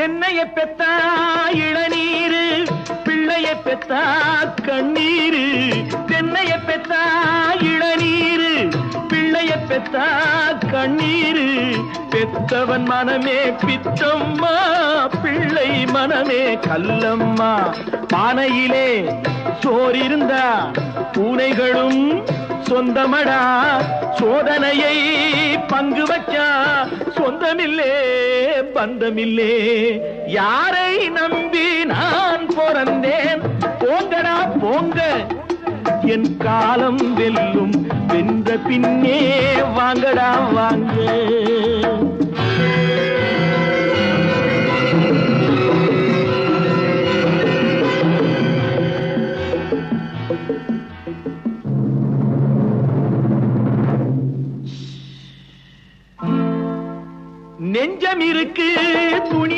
தென்னைய பெத்தா இளநீரு, பிள்ளைய பெத்தா கண்ணீரு. தென்னைய பெத்தா இளநீரு, பிள்ளைய பெத்தா கண்ணீரு. பெத்தவன் மனமே பித்தம்மா, பிள்ளை மனமே கல்லம்மா. பானையிலே சோறிருந்தா பூனைகளும் சொந்தமடா. சோதனையை பங்கு வச்சா சொந்தமில்லே பந்தமில்லே. யாரை நம்பி நான் பிறந்தேன்? போங்கடா போங்க, என் காலம் வெல்லும். வென்ற பின்னே வாங்கடா வாங்க.